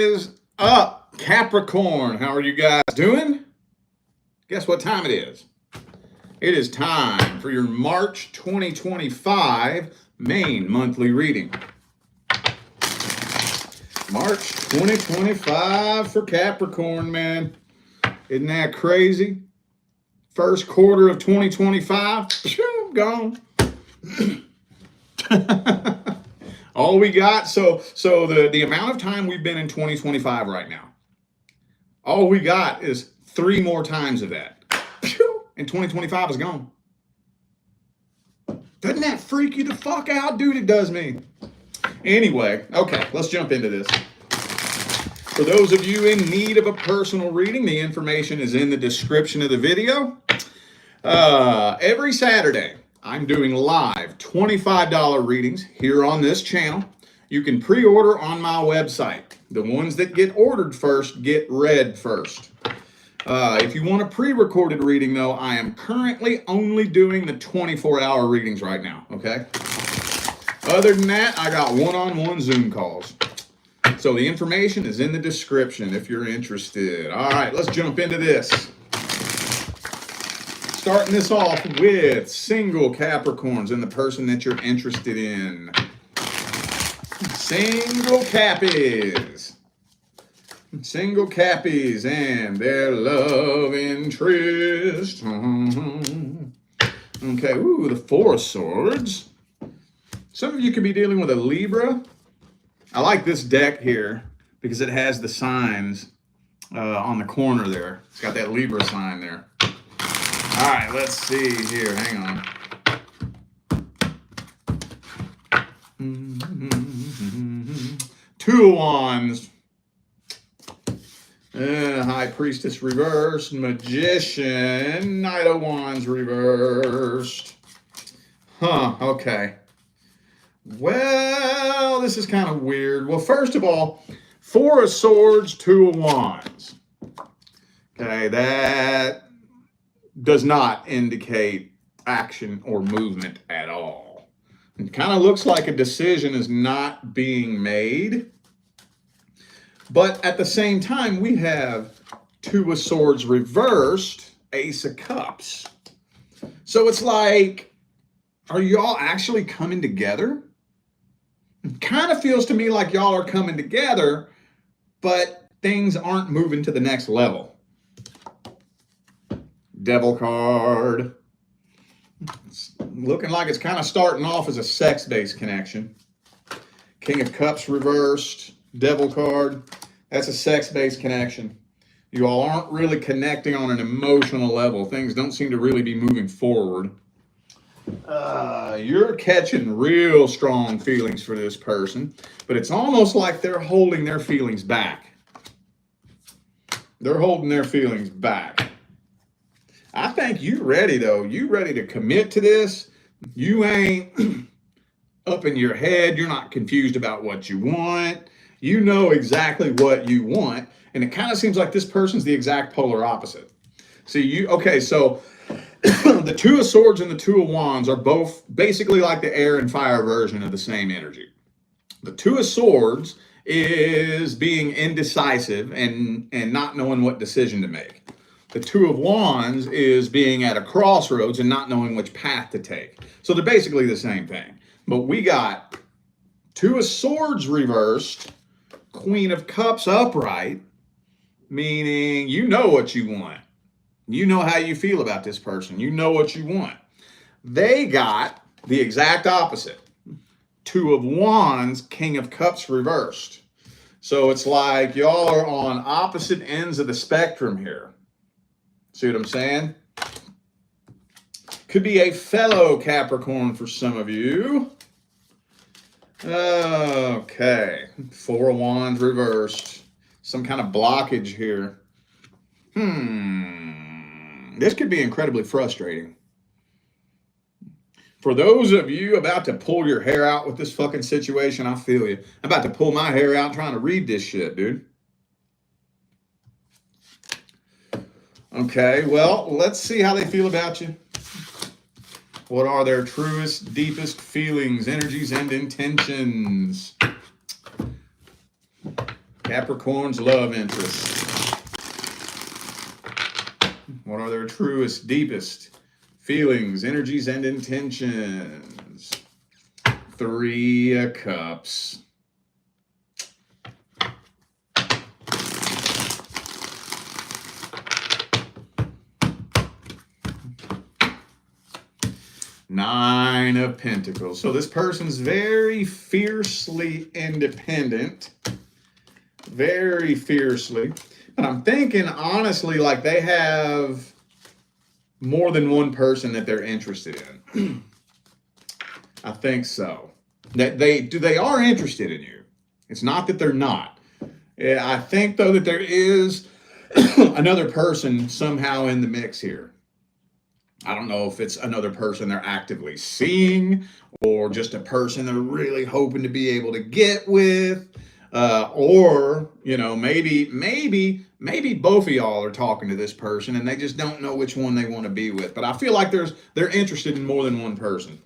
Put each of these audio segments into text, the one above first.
Is up, Capricorn? How are you guys doing? Guess what time it is? It is time for your March 2025 main monthly reading. March 2025 for Capricorn, man. Isn't that crazy? First quarter of 2025, gone. All we got, so the amount of time we've been in 2025 right now, all we got is 3 more times of that. And 2025 is gone. Doesn't that freak you the fuck out, dude? It does me. Anyway, okay, let's jump into this. For those of you in need of a personal reading, the information is in the description of the video. Every Saturday, I'm doing live $25 readings here on this channel. You can pre-order on my website. The ones that get ordered first get read first. If you want a pre-recorded reading, though, I am currently only doing the 24-hour readings right now, okay? Other than that, I got one-on-one Zoom calls. So the information is in the description if you're interested. All right, let's jump into this. Starting this off with single Capricorns and the person that you're interested in. Single Cappies. Single Cappies and their love interest. Okay, ooh, the 4 of Swords. Some of you could be dealing with a Libra. I like this deck here because it has the signs on the corner there. It's got that Libra sign there. All right, let's see here. Hang on. Two of Wands. High Priestess reversed. Magician. Knight of Wands reversed. Huh, okay. Well, this is kind of weird. Well, first of all, 4 of Swords, 2 of Wands. Okay, that does not indicate action or movement at all. It kind of looks like a decision is not being made. But at the same time, we have 2 of Swords reversed, Ace of Cups. So it's like, are y'all actually coming together? It kind of feels to me like y'all are coming together, but things aren't moving to the next level. Devil card. It's looking like it's kind of starting off as a sex-based connection. King of Cups reversed. Devil card. That's a sex-based connection. You all aren't really connecting on an emotional level. Things don't seem to really be moving forward. You're catching real strong feelings for this person, but it's almost like they're holding their feelings back. They're holding their feelings back. I think you ready, though. You ready to commit to this. You ain't up in your head. You're not confused about what you want. You know exactly what you want. And it kind of seems like this person's the exact polar opposite. See, okay, so the 2 of Swords and the 2 of Wands are both basically like the air and fire version of the same energy. The 2 of Swords is being indecisive and not knowing what decision to make. The 2 of Wands is being at a crossroads and not knowing which path to take. So they're basically the same thing. But we got 2 of Swords reversed, Queen of Cups upright, meaning you know what you want. You know how you feel about this person. You know what you want. They got the exact opposite. 2 of Wands, King of Cups reversed. So it's like y'all are on opposite ends of the spectrum here. See what I'm saying? Could be a fellow Capricorn for some of you. Okay. 4 of Wands reversed. Some kind of blockage here. This could be incredibly frustrating. For those of you about to pull your hair out with this fucking situation, I feel you. I'm about to pull my hair out trying to read this shit, dude. Okay, well, let's see how they feel about you. What are their truest, deepest feelings, energies, and intentions? Capricorn's love interest. What are their truest, deepest feelings, energies, and intentions? 3 of Cups. Nine of Pentacles. So this person's very fiercely independent. Very fiercely. But I'm thinking, honestly, like they have more than one person that they're interested in. I think so. That they are interested in you. It's not that they're not. I think, though, that there is another person somehow in the mix here. I don't know if it's another person they're actively seeing or just a person they're really hoping to be able to get with. Or, you know, maybe both of y'all are talking to this person and they just don't know which one they want to be with. But I feel like they're interested in more than one person.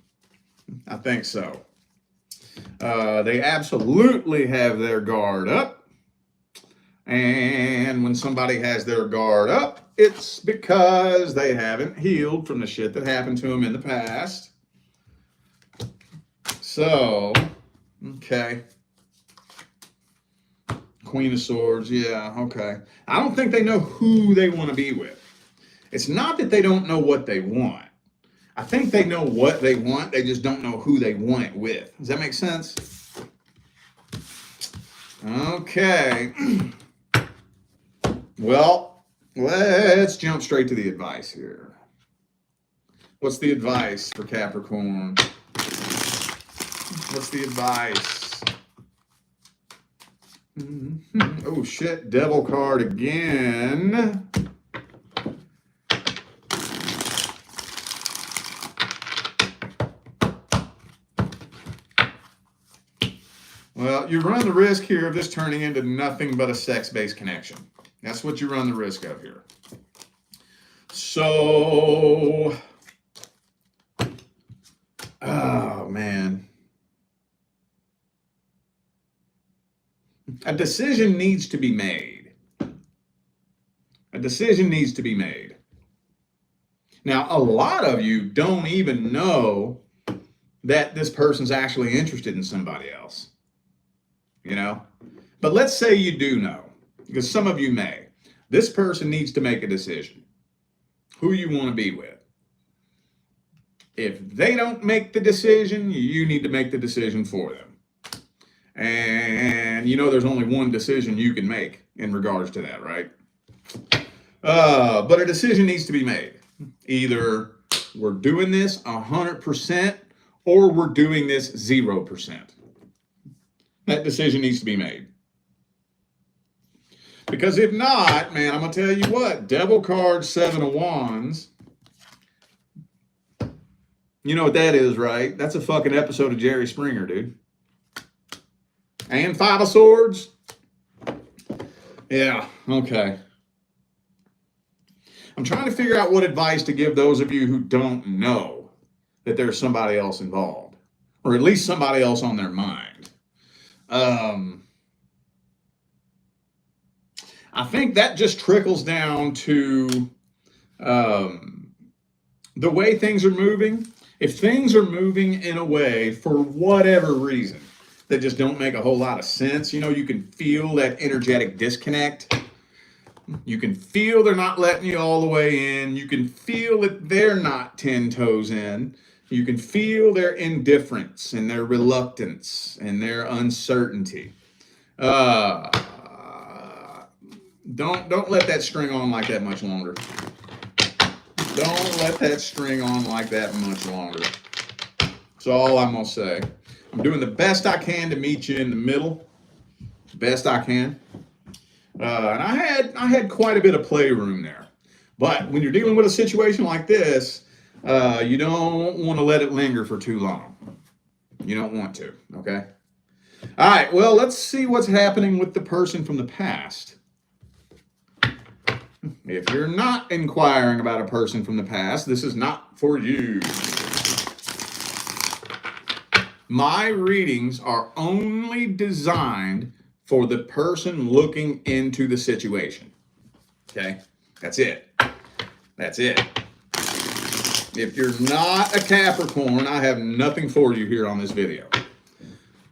I think so. They absolutely have their guard up. And when somebody has their guard up, it's because they haven't healed from the shit that happened to them in the past. So, okay. Queen of Swords, yeah, okay. I don't think they know who they want to be with. It's not that they don't know what they want. I think they know what they want, they just don't know who they want it with. Does that make sense? Okay. Well, let's jump straight to the advice here. What's the advice for Capricorn? What's the advice? Oh shit, Devil card again. Well, you run the risk here of this turning into nothing but a sex-based connection. That's what you run the risk of here. So, oh man. A decision needs to be made. A decision needs to be made. Now, a lot of you don't even know that this person's actually interested in somebody else. You know? But let's say you do know. Because some of you may. This person needs to make a decision. Who you want to be with. If they don't make the decision, you need to make the decision for them. And you know there's only one decision you can make in regards to that, right? But a decision needs to be made. Either we're doing this 100% or we're doing this 0%. That decision needs to be made. Because if not, man, I'm going to tell you what, Devil card, 7 of Wands. You know what that is, right? That's a fucking episode of Jerry Springer, dude. And 5 of Swords. Yeah, okay. I'm trying to figure out what advice to give those of you who don't know that there's somebody else involved. Or at least somebody else on their mind. I think that just trickles down to the way things are moving. If things are moving in a way, for whatever reason, that just don't make a whole lot of sense, you know, you can feel that energetic disconnect. You can feel they're not letting you all the way in. You can feel that they're not 10 toes in. You can feel their indifference and their reluctance and their uncertainty. Don't let that string on like that much longer. Don't let that string on like that much longer. That's all I'm gonna say. I'm doing the best I can to meet you in the middle. Best I can. And I had quite a bit of playroom there. But when you're dealing with a situation like this, you don't want to let it linger for too long. You don't want to, okay? All right, well, let's see what's happening with the person from the past. If you're not inquiring about a person from the past, this is not for you. My readings are only designed for the person looking into the situation. Okay? That's it. That's it. If you're not a Capricorn, I have nothing for you here on this video.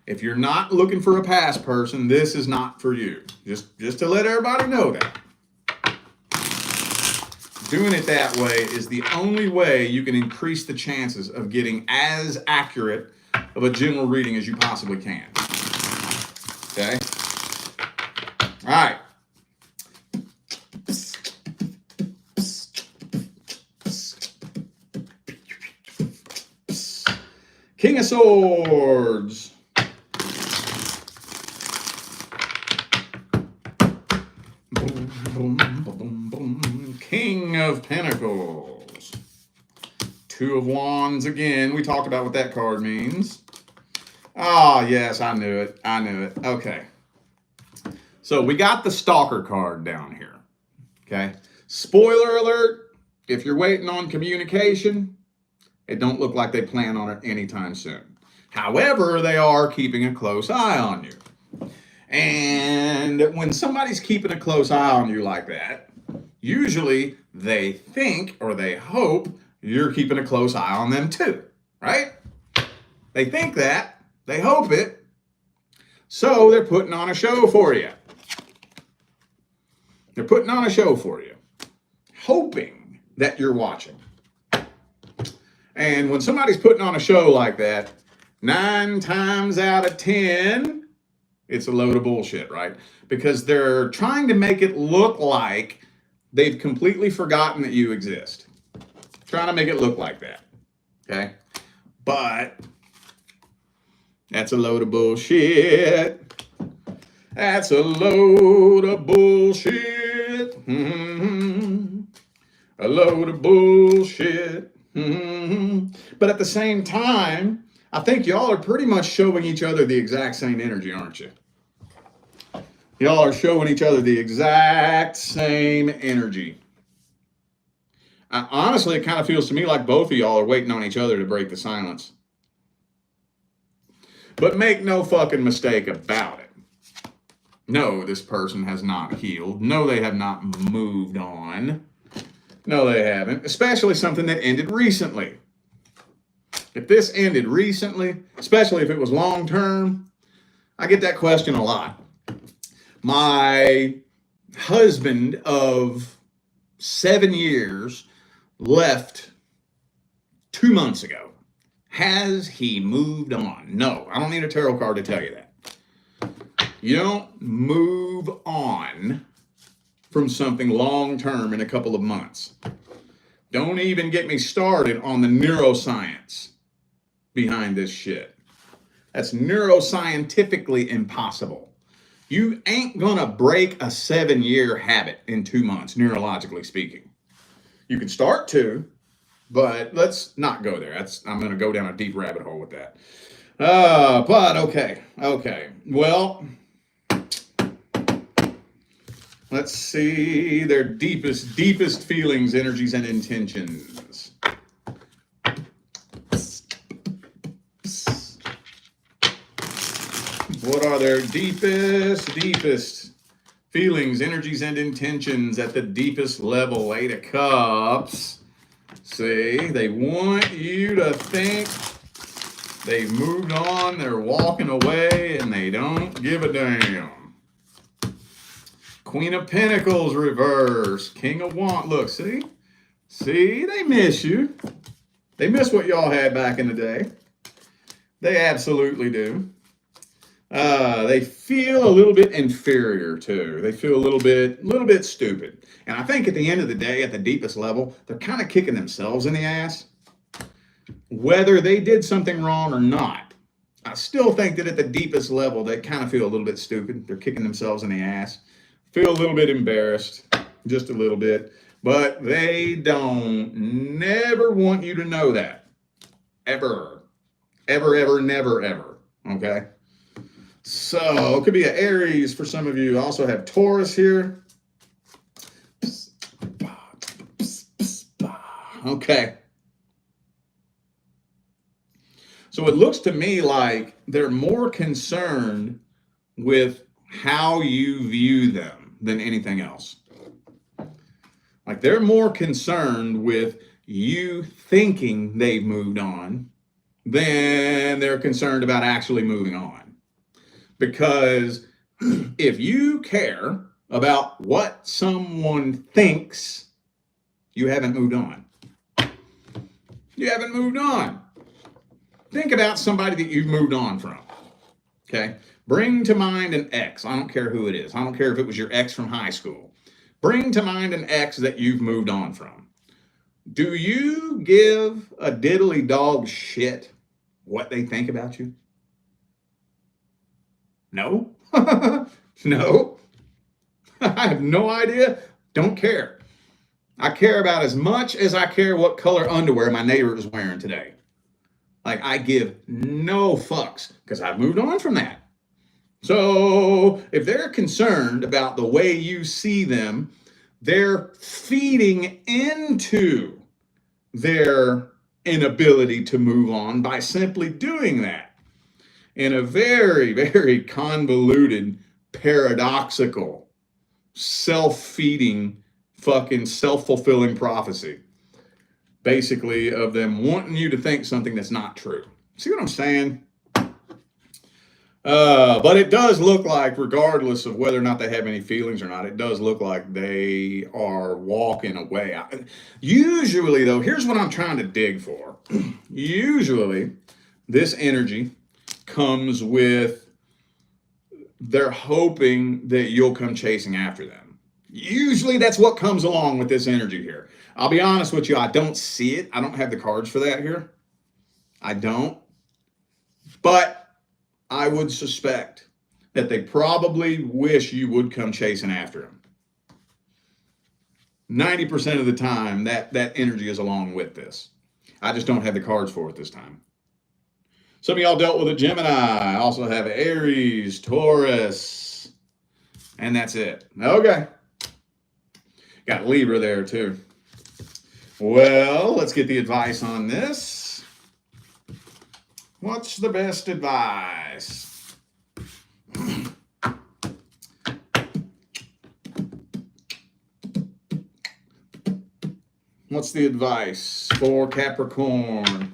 If you're not looking for a past person, this is not for you. Just to let everybody know that. Doing it that way is the only way you can increase the chances of getting as accurate of a general reading as you possibly can. Okay? All right. King of Swords. King of Pentacles. Two of Wands again. We talked about what that card means. Oh, yes, I knew it. I knew it. Okay. So we got the Stalker card down here. Okay. Spoiler alert. If you're waiting on communication, it don't look like they plan on it anytime soon. However, they are keeping a close eye on you. And when somebody's keeping a close eye on you like that, usually they think or they hope you're keeping a close eye on them too, right? They think that, they hope it, so they're putting on a show for you. They're putting on a show for you, hoping that you're watching. And when somebody's putting on a show like that, 9 times out of 10, it's a load of bullshit, right? Because they're trying to make it look like they've completely forgotten that you exist. Trying to make it look like that, okay? But that's a load of bullshit. That's a load of bullshit. Mm-hmm. A load of bullshit. Mm-hmm. But at the same time, I think y'all are pretty much showing each other the exact same energy, aren't you? Y'all are showing each other the exact same energy. Honestly, it kind of feels to me like both of y'all are waiting on each other to break the silence. But make no fucking mistake about it. No, this person has not healed. No, they have not moved on. No, they haven't. Especially something that ended recently. If this ended recently, especially if it was long term, I get that question a lot. My husband of 7 years left 2 months ago. Has he moved on? No, I don't need a tarot card to tell you that. You don't move on from something long term in a couple of months. Don't even get me started on the neuroscience behind this shit. That's neuroscientifically impossible. You ain't gonna break a 7-year habit in 2 months, neurologically speaking. You can start to, but let's not go there. I'm gonna go down a deep rabbit hole with that. But okay. Well, let's see their deepest feelings, energies, and intentions. What are their deepest feelings, energies, and intentions at the deepest level? 8 of Cups. See, they want you to think they've moved on, they're walking away, and they don't give a damn. Queen of Pentacles reverse. King of Wands. Look, see, they miss you. They miss what y'all had back in the day. They absolutely do. They feel a little bit inferior too. They feel a little bit stupid. And I think at the end of the day, at the deepest level, they're kind of kicking themselves in the ass. Whether they did something wrong or not, I still think that at the deepest level, they kind of feel a little bit stupid. They're kicking themselves in the ass. Feel a little bit embarrassed, just a little bit. But they don't never want you to know that. Ever, never, ever. Okay? So it could be an Aries for some of you. I also have Taurus here. Okay. So it looks to me like they're more concerned with how you view them than anything else. Like they're more concerned with you thinking they've moved on than they're concerned about actually moving on. Because if you care about what someone thinks, you haven't moved on. You haven't moved on. Think about somebody that you've moved on from. Okay? Bring to mind an ex. I don't care who it is. I don't care if it was your ex from high school. Bring to mind an ex that you've moved on from. Do you give a diddly dog shit what they think about you? No. No. I have no idea. Don't care. I care about as much as I care what color underwear my neighbor is wearing today. Like I give no fucks because I've moved on from that. So if they're concerned about the way you see them, they're feeding into their inability to move on by simply doing that in a very, very convoluted, paradoxical, self-feeding, fucking self-fulfilling prophecy. Basically of them wanting you to think something that's not true. See what I'm saying? But it does look like, regardless of whether or not they have any feelings or not, it does look like they are walking away. Usually, though, here's what I'm trying to dig for. Usually, this energy comes with they're hoping that you'll come chasing after them. Usually, that's what comes along with this energy here. I'll be honest with you, I don't see it. I don't have the cards for that here. I don't. But I would suspect that they probably wish you would come chasing after them. 90% of the time, that energy is along with this. I just don't have the cards for it this time. Some of y'all dealt with a Gemini. I also have Aries, Taurus, and that's it. Okay. Got Libra there too. Well, let's get the advice on this. What's the best advice? What's the advice for Capricorn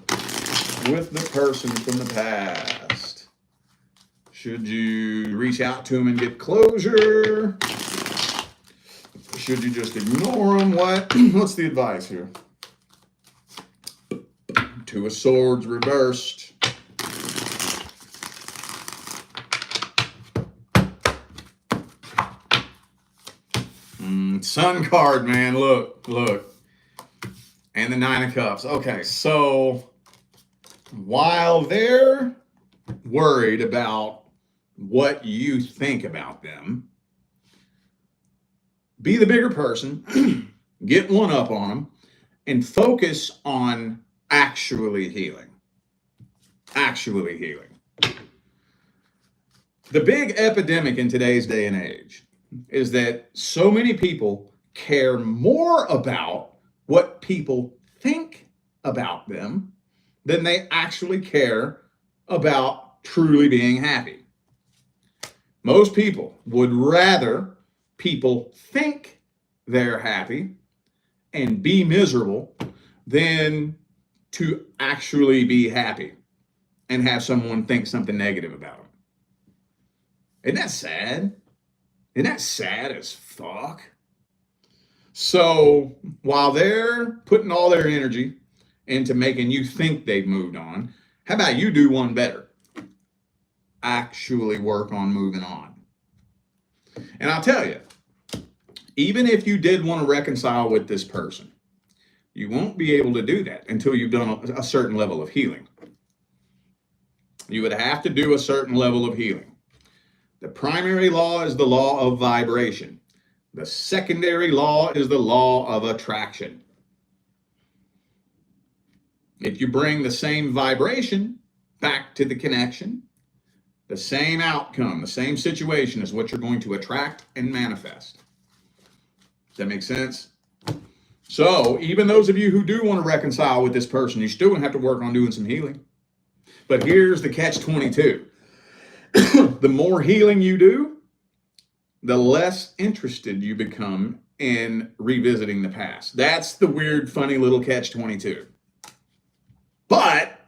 with the person from the past? Should you reach out to them and get closure? Should you just ignore them? What's the advice here? Two of Swords reversed. Sun card, man. Look. And the Nine of Cups. Okay, so while they're worried about what you think about them, be the bigger person, get one up on them, and focus on actually healing. Actually healing. The big epidemic in today's day and age is that so many people care more about what people think about them than they actually care about truly being happy. Most people would rather people think they're happy and be miserable than to actually be happy and have someone think something negative about them. Isn't that sad? Isn't that sad as fuck? So while they're putting all their energy into making you think they've moved on, how about you do one better? Actually work on moving on. And I'll tell you, even if you did want to reconcile with this person, you won't be able to do that until you've done a certain level of healing. You would have to do a certain level of healing. The primary law is the law of vibration. The secondary law is the law of attraction. If you bring the same vibration back to the connection, the same outcome, the same situation is what you're going to attract and manifest. Does that make sense? So even those of you who do want to reconcile with this person, you still going to have to work on doing some healing. But here's the catch-22. The more healing you do, the less interested you become in revisiting the past. That's the weird, funny little catch-22. But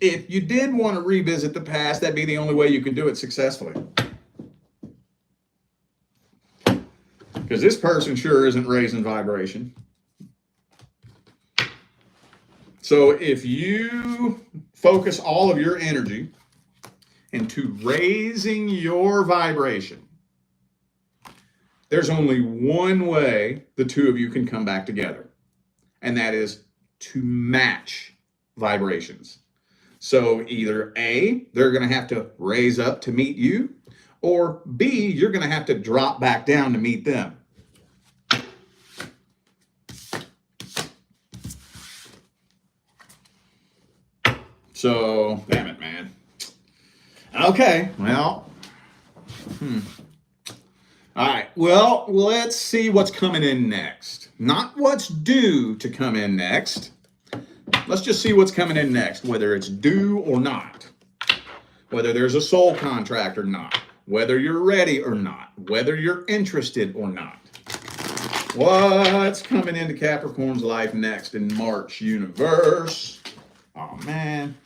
if you did want to revisit the past, that'd be the only way you can do it successfully. Because this person sure isn't raising vibration. So if you focus all of your energy into raising your vibration, there's only one way the two of you can come back together, and that is to match vibrations. So either A, they're going to have to raise up to meet you, or B, you're going to have to drop back down to meet them. So, damn it, man. Okay, well. All right, well, let's see what's coming in next. Not what's due to come in next. Let's just see what's coming in next, whether it's due or not, whether there's a soul contract or not, whether you're ready or not, whether you're interested or not. What's coming into Capricorn's life next in March, universe? Oh, man,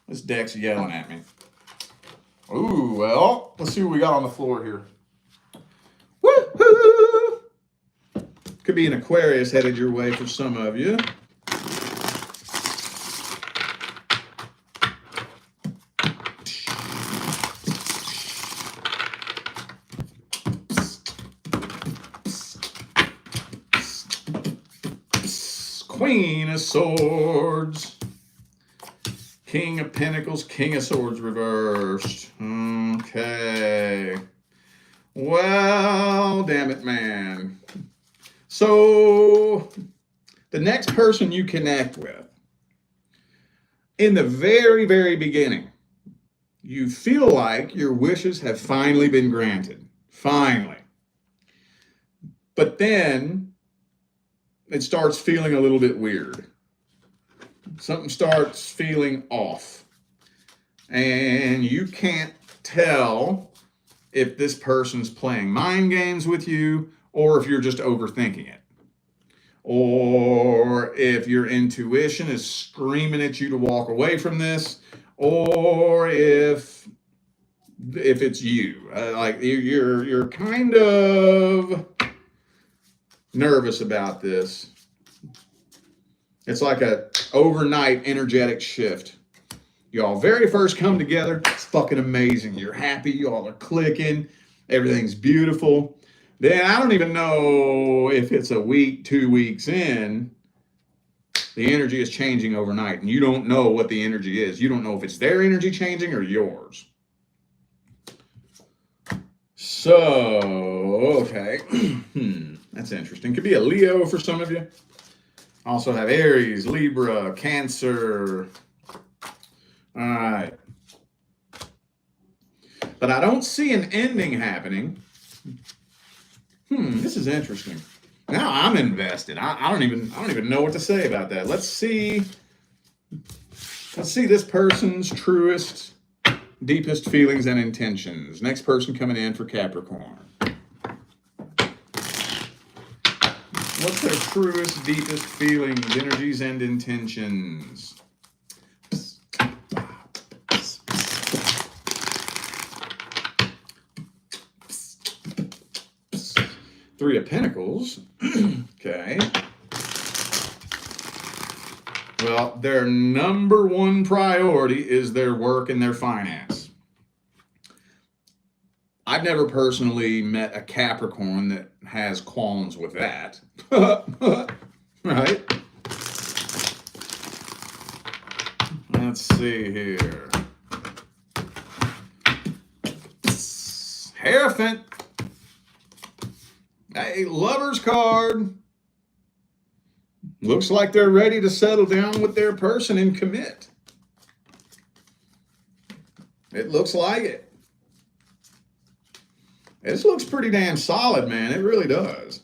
this deck's yelling at me. Ooh, well, let's see what we got on the floor here. Woohoo! Could be an Aquarius headed your way for some of you. Queen of Swords. King of Pentacles, King of Swords reversed. Okay. Well, damn it, man. So, the next person you connect with, in the very, very beginning, you feel like your wishes have finally been granted. Finally. But then, it starts feeling a little bit weird. Something starts feeling off. And you can't tell if this person's playing mind games with you or if you're just overthinking it. Or if your intuition is screaming at you to walk away from this, or if it's you. Like you're kind of nervous about this. It's like a overnight energetic shift. Y'all very first come together, it's fucking amazing. You're happy, y'all are clicking, everything's beautiful. Then I don't even know if it's a week, 2 weeks in, the energy is changing overnight, and you don't know what the energy is. You don't know if it's their energy changing or yours. So, okay. That's interesting. Could be a Leo for some of you. Also have Aries, Libra, Cancer. All right. But I don't see an ending happening. This is interesting. Now I'm invested. I don't even know what to say about that. Let's see this person's truest, deepest feelings and intentions. Next person coming in for Capricorn. What's their truest, deepest feelings, energies, and intentions? Three of Pentacles. Okay. Well, their number one priority is their work and their finance. I've never personally met a Capricorn that has qualms with that. Right? Let's see here. Hierophant. A lover's card. Looks like they're ready to settle down with their person and commit. It looks like it. This looks pretty damn solid, man. It really does.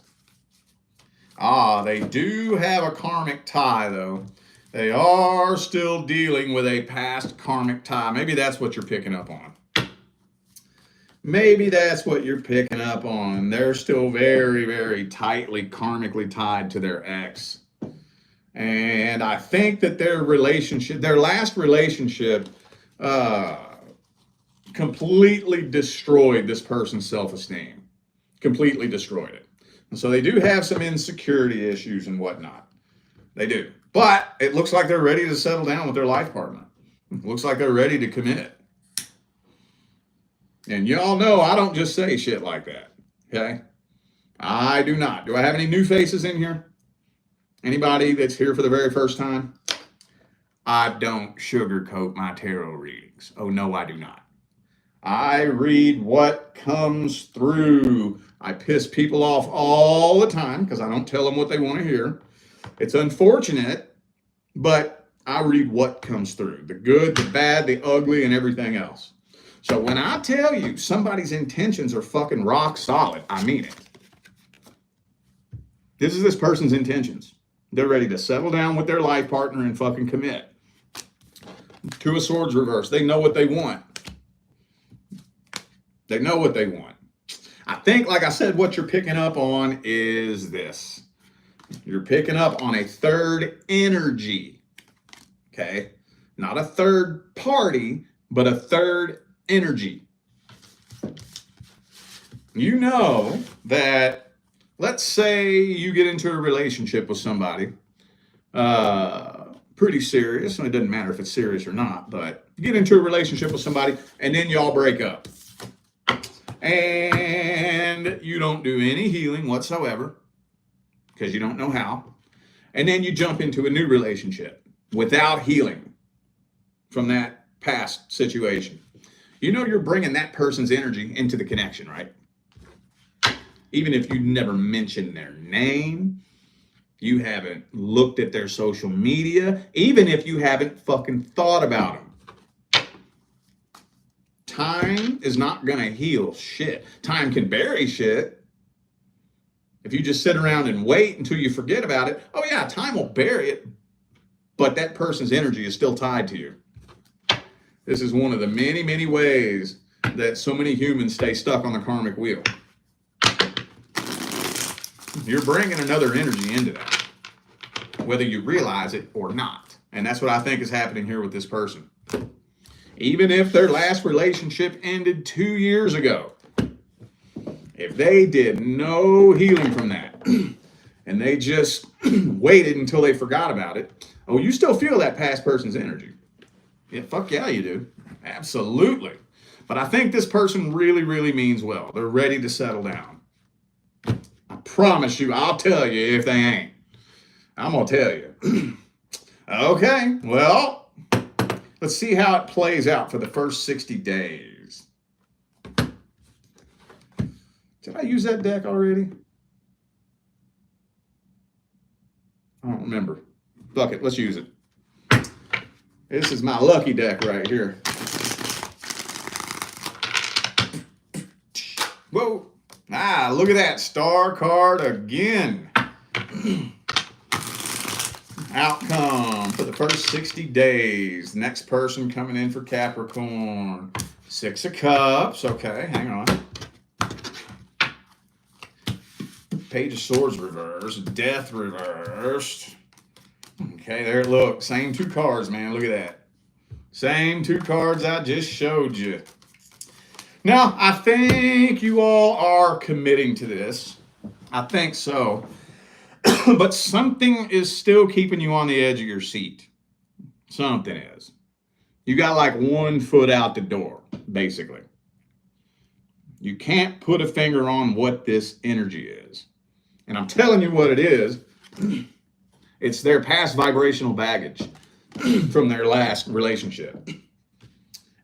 They do have a karmic tie, though. They are still dealing with a past karmic tie. Maybe that's what you're picking up on. Maybe that's what you're picking up on. They're still very, very tightly karmically tied to their ex. And I think that their last relationship, uh, completely destroyed this person's self-esteem. Completely destroyed it. And so they do have some insecurity issues and whatnot. They do. But it looks like they're ready to settle down with their life partner. It looks like they're ready to commit. And y'all know I don't just say shit like that. Okay? I do not. Do I have any new faces in here? Anybody that's here for the very first time? I don't sugarcoat my tarot readings. Oh, no, I do not. I read what comes through. I piss people off all the time because I don't tell them what they want to hear. It's unfortunate, but I read what comes through. The good, the bad, the ugly, and everything else. So when I tell you somebody's intentions are fucking rock solid, I mean it. This is this person's intentions. They're ready to settle down with their life partner and fucking commit. Two of Swords reverse. They know what they want. They know what they want. I think, like I said, what you're picking up on is this. You're picking up on a third energy. Okay? Not a third party, but a third energy. You know that, let's say you get into a relationship with somebody, pretty serious, and it doesn't matter if it's serious or not, but you get into a relationship with somebody and then y'all break up. And you don't do any healing whatsoever because you don't know how. And then you jump into a new relationship without healing from that past situation. You know you're bringing that person's energy into the connection, right? Even if you never mentioned their name, you haven't looked at their social media, even if you haven't fucking thought about them. Time is not going to heal shit. Time can bury shit. If you just sit around and wait until you forget about it, oh yeah, time will bury it, but that person's energy is still tied to you. This is one of the many, many ways that so many humans stay stuck on the karmic wheel. You're bringing another energy into that, whether you realize it or not. And that's what I think is happening here with this person. Even if their last relationship ended 2 years ago, if they did no healing from that, and they just waited until they forgot about it, oh, you still feel that past person's energy. Yeah, fuck yeah, you do. Absolutely. But I think this person really, really means well. They're ready to settle down. I promise you, I'll tell you if they ain't. I'm going to tell you. Okay, well, let's see how it plays out for the first 60 days. Did I use that deck already? I don't remember. Fuck it, let's use it. This is my lucky deck right here. Whoa. Ah, look at that star card again. Outcome for the first 60 days. Next person coming in for Capricorn. 6 of Cups. Okay, hang on. Page of Swords reversed. Death reversed. Okay, there, look. Same 2 cards, man. Look at that. Same 2 cards I just showed you. Now, I think you all are committing to this. I think so. But something is still keeping you on the edge of your seat. Something is. You got like 1 foot out the door, basically. You can't put a finger on what this energy is. And I'm telling you what it is. It's their past vibrational baggage from their last relationship.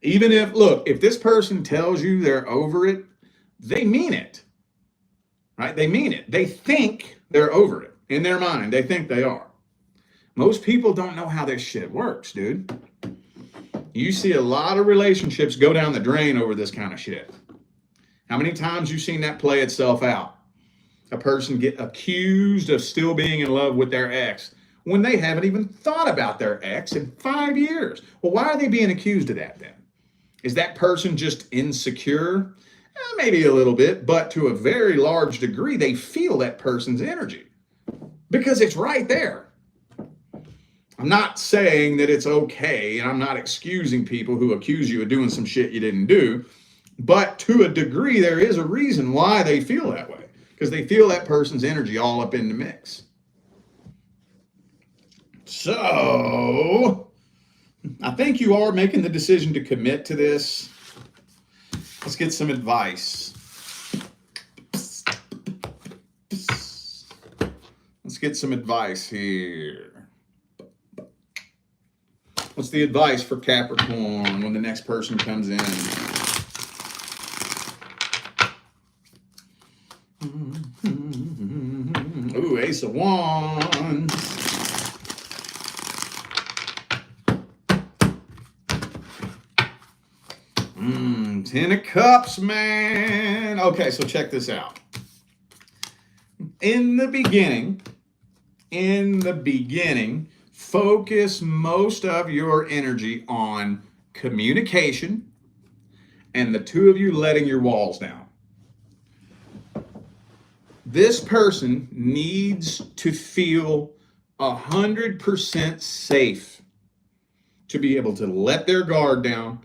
Even if, look, if this person tells you they're over it, they mean it. Right? They mean it. They think they're over it. In their mind, they think they are. Most people don't know how this shit works, dude. You see a lot of relationships go down the drain over this kind of shit. How many times you seen that play itself out? A person get accused of still being in love with their ex when they haven't even thought about their ex in 5 years. Well, why are they being accused of that then? Is that person just insecure Maybe a little bit, but to a very large degree, they feel that person's energy because it's right there. I'm not saying that it's okay, and I'm not excusing people who accuse you of doing some shit you didn't do, but to a degree, there is a reason why they feel that way, because they feel that person's energy all up in the mix. So, I think you are making the decision to commit to this. Let's get some advice. Let's get some advice here. What's the advice for Capricorn when the next person comes in? Ooh, Ace of Wands. Ten of Cups, man. Okay, so check this out. In the beginning, focus most of your energy on communication and the two of you letting your walls down. This person needs to feel 100% safe to be able to let their guard down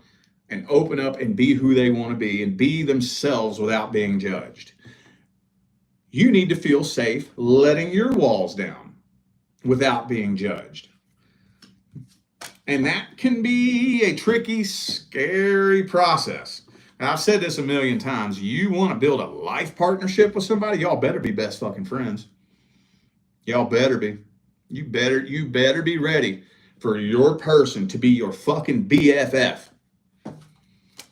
and open up and be who they want to be and be themselves without being judged. You need to feel safe letting your walls down without being judged. And that can be a tricky, scary process. Now, I've said this a million times. You want to build a life partnership with somebody, y'all better be best fucking friends. Y'all better be. You better be ready for your person to be your fucking BFF.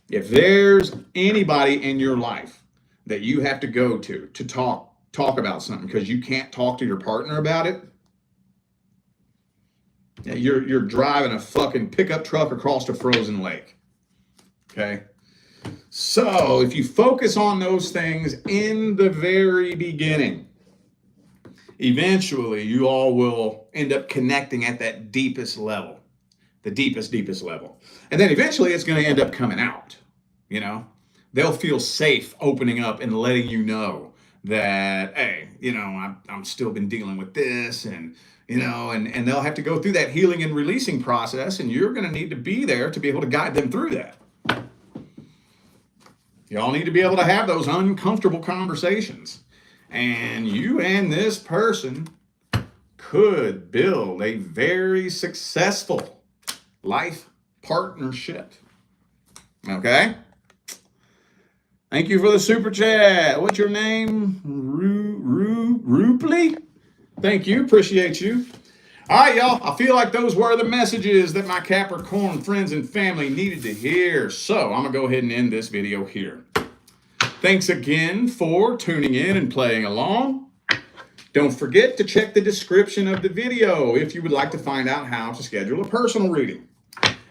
If there's anybody in your life that you have to go to talk about something because you can't talk to your partner about it, you're driving a fucking pickup truck across a frozen lake. Okay? So if you focus on those things in the very beginning, eventually you all will end up connecting at that deepest level, the deepest level. And then eventually it's going to end up coming out. You know, they'll feel safe opening up and letting you know that, hey, you know, I'm still been dealing with this, and, you know, and they'll have to go through that healing and releasing process, and you're going to need to be there to be able to guide them through that. Y'all need to be able to have those uncomfortable conversations. And you and this person could build a very successful life partnership. Okay? Thank you for the super chat. What's your name? Rupli? Thank you. Appreciate you. All right, y'all. I feel like those were the messages that my Capricorn friends and family needed to hear. So I'm going to go ahead and end this video here. Thanks again for tuning in and playing along. Don't forget to check the description of the video if you would like to find out how to schedule a personal reading.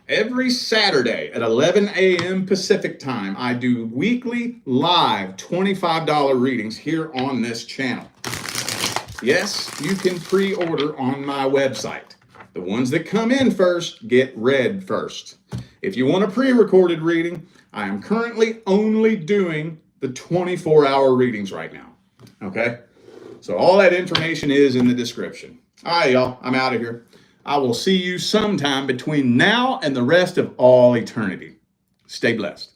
Every Saturday at 11 a.m. Pacific time, I do weekly live $25 readings here on this channel. Yes, you can pre-order on my website. The ones that come in first get read first. If you want a pre-recorded reading, I am currently only doing the 24-hour readings right now. Okay? So all that information is in the description. All right, y'all. I'm out of here. I will see you sometime between now and the rest of all eternity. Stay blessed.